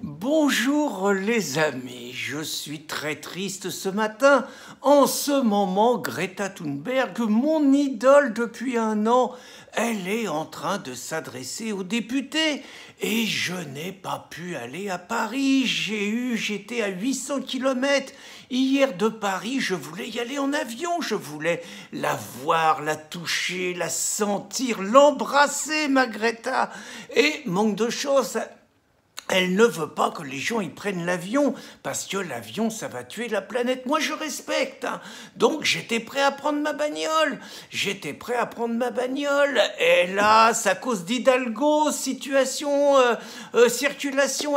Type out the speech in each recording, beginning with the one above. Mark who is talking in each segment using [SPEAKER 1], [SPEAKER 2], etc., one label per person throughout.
[SPEAKER 1] Bonjour les amis, je suis très triste ce matin. En ce moment, Greta Thunberg, mon idole depuis un an, elle est en train de s'adresser aux députés et je n'ai pas pu aller à Paris. J'étais à 800 km hier de Paris, je voulais y aller en avion, je voulais la voir, la toucher, la sentir, l'embrasser, ma Greta. Et manque de chance, elle ne veut pas que les gens y prennent l'avion, parce que l'avion, ça va tuer la planète. Moi, je respecte, hein. Donc, j'étais prêt à prendre ma bagnole. Hélas, à cause d'Hidalgo, circulation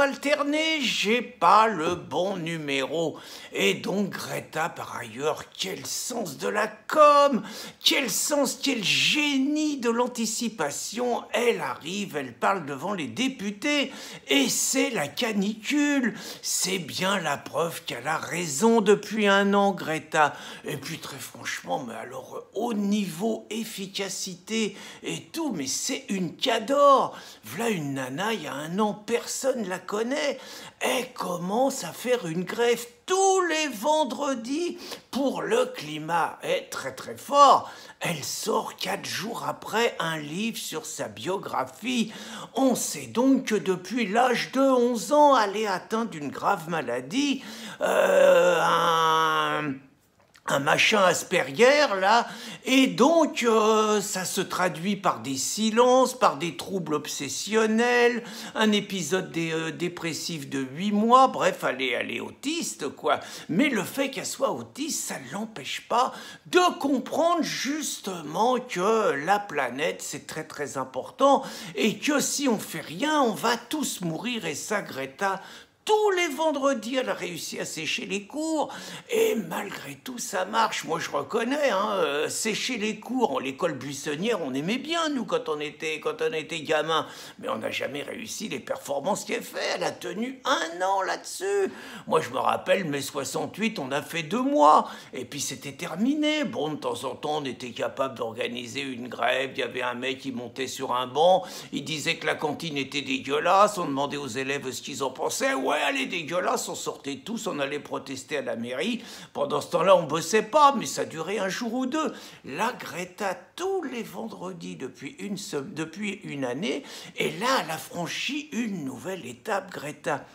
[SPEAKER 1] alternée, j'ai pas le bon numéro. Et donc, Greta, par ailleurs, quel sens de la com, quel génie de l'anticipation. Elle arrive, elle parle devant les députés, et c'est la canicule. C'est bien la preuve qu'elle a raison depuis un an, Greta. Et puis très franchement, mais alors au niveau efficacité et tout, mais c'est une cador. V'là une nana, il y a un an, personne la connaît. Elle commence à faire une grève tous les vendredis pour le climat. Et très très fort, elle sort 4 jours après un livre sur sa biographie. On sait donc que depuis l'âge de 11 ans, elle est atteinte d'une grave maladie, un machin Asperger, là, et donc ça se traduit par des silences, par des troubles obsessionnels, un épisode dépressif de 8 mois, bref, elle est autiste, quoi. Mais le fait qu'elle soit autiste, ça ne l'empêche pas de comprendre justement que la planète, c'est très très important, et que si on fait rien, on va tous mourir, et ça, Greta, tous les vendredis, elle a réussi à sécher les cours, et malgré tout, ça marche. Moi, je reconnais, hein, sécher les cours, l'école buissonnière, on aimait bien, nous, quand on était gamin, mais on n'a jamais réussi les performances qu'elle fait. Elle a tenu un an là-dessus. Moi, je me rappelle, mai 68, on a fait 2 mois, et puis c'était terminé. Bon, de temps en temps, on était capable d'organiser une grève. Il y avait un mec qui montait sur un banc, il disait que la cantine était dégueulasse, on demandait aux élèves ce qu'ils en pensaient. Ouais, elle est dégueulasse, on sortait tous, on allait protester à la mairie. Pendant ce temps-là, on bossait pas, mais ça durait un jour ou deux. Là, Greta, tous les vendredis depuis une année, et là, elle a franchi une nouvelle étape, Greta.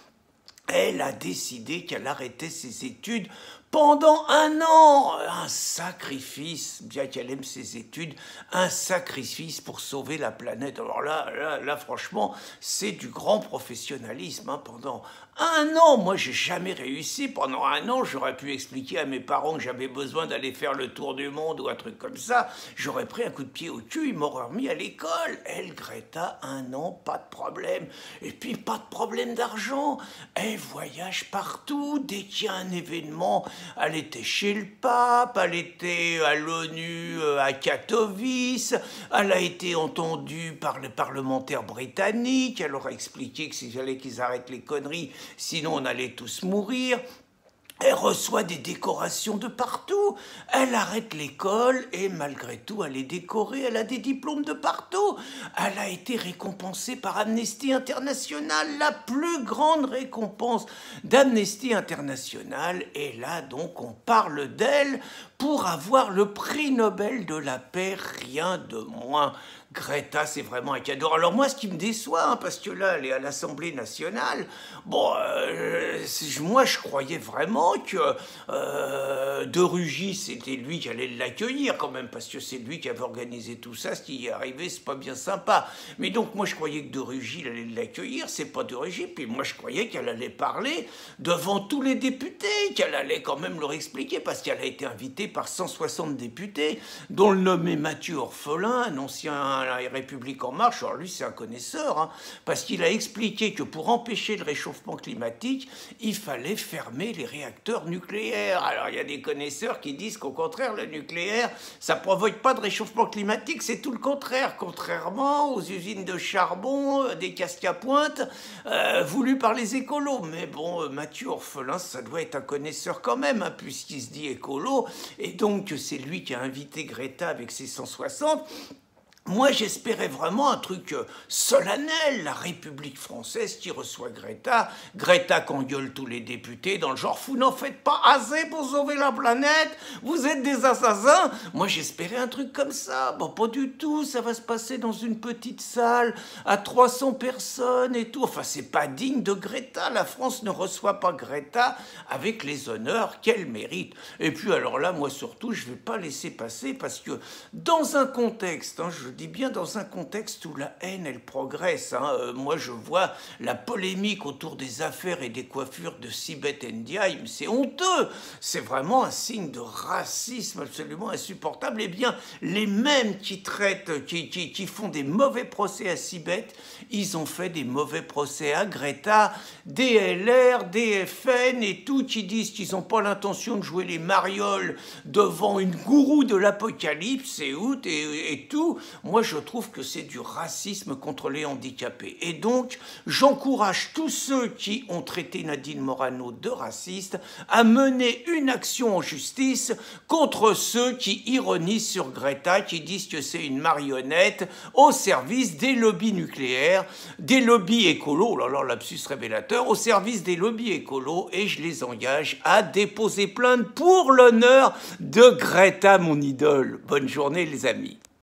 [SPEAKER 1] Elle a décidé qu'elle arrêtait ses études pendant un an. Un sacrifice, bien qu'elle aime ses études, un sacrifice pour sauver la planète. Alors là franchement, c'est du grand professionnalisme, hein. Pendant un an, moi, j'ai jamais réussi. Pendant un an, j'aurais pu expliquer à mes parents que j'avais besoin d'aller faire le tour du monde ou un truc comme ça. J'aurais pris un coup de pied au cul, ils m'auraient remis à l'école. Elle, Greta, un an, pas de problème. Et puis, pas de problème d'argent. Elle voyage partout. Dès qu'il y a un événement, elle était chez le pape, elle était à l'ONU à Katowice, elle a été entendue par les parlementaires britanniques, elle leur a expliqué que s'il fallait qu'ils arrêtent les conneries, sinon on allait tous mourir. Elle reçoit des décorations de partout. Elle arrête l'école et malgré tout, elle est décorée. Elle a des diplômes de partout. Elle a été récompensée par Amnesty International, la plus grande récompense d'Amnesty International. Et là, donc, on parle d'elle pour avoir le prix Nobel de la paix, rien de moins. Greta, c'est vraiment un cadeau. Alors moi, ce qui me déçoit, hein, parce que là, elle est à l'Assemblée nationale, bon, moi, je croyais vraiment que De Rugy, c'était lui qui allait l'accueillir quand même, parce que c'est lui qui avait organisé tout ça. Ce qui y est arrivé, c'est pas bien sympa. Mais donc, moi, je croyais que De Rugy, il allait l'accueillir, c'est pas De Rugy. Puis moi, je croyais qu'elle allait parler devant tous les députés, qu'elle allait quand même leur expliquer, parce qu'elle a été invitée par 160 députés, dont le nommé Mathieu Orphelin, un ancien République en marche. Alors lui, c'est un connaisseur, hein, parce qu'il a expliqué que pour empêcher le réchauffement climatique, il fallait fermer les réacteurs nucléaires. Alors il y a des connaisseurs qui disent qu'au contraire, le nucléaire, ça ne provoque pas de réchauffement climatique, c'est tout le contraire, contrairement aux usines de charbon, des casques à pointe, voulues par les écolos. Mais bon, Mathieu Orphelin, ça doit être un connaisseur quand même, hein, puisqu'il se dit écolo, et donc c'est lui qui a invité Greta avec ses 160. Moi, j'espérais vraiment un truc solennel, la République française qui reçoit Greta, Greta qu'engueule tous les députés dans le genre « Vous n'en faites pas assez pour sauver la planète, vous êtes des assassins !» Moi, j'espérais un truc comme ça. Bon, pas du tout, ça va se passer dans une petite salle à 300 personnes et tout. Enfin, c'est pas digne de Greta, la France ne reçoit pas Greta avec les honneurs qu'elle mérite. Et puis alors là, moi surtout, je vais pas laisser passer parce que dans un contexte, je dis bien dans un contexte où la haine, elle progresse. Moi, je vois la polémique autour des affaires et des coiffures de Sibeth Ndiaye, c'est honteux. C'est vraiment un signe de racisme absolument insupportable. Eh bien, les mêmes qui traitent, qui font des mauvais procès à Sibeth, ils ont fait des mauvais procès à Greta, des LR, des FN et tout, qui disent qu'ils n'ont pas l'intention de jouer les marioles devant une gourou de l'apocalypse et tout. Moi, je trouve que c'est du racisme contre les handicapés. Et donc, j'encourage tous ceux qui ont traité Nadine Morano de raciste à mener une action en justice contre ceux qui ironisent sur Greta, qui disent que c'est une marionnette au service des lobbies nucléaires, des lobbies écolos, oh là là, lapsus révélateur, au service des lobbies écolos, et je les engage à déposer plainte pour l'honneur de Greta, mon idole. Bonne journée, les amis.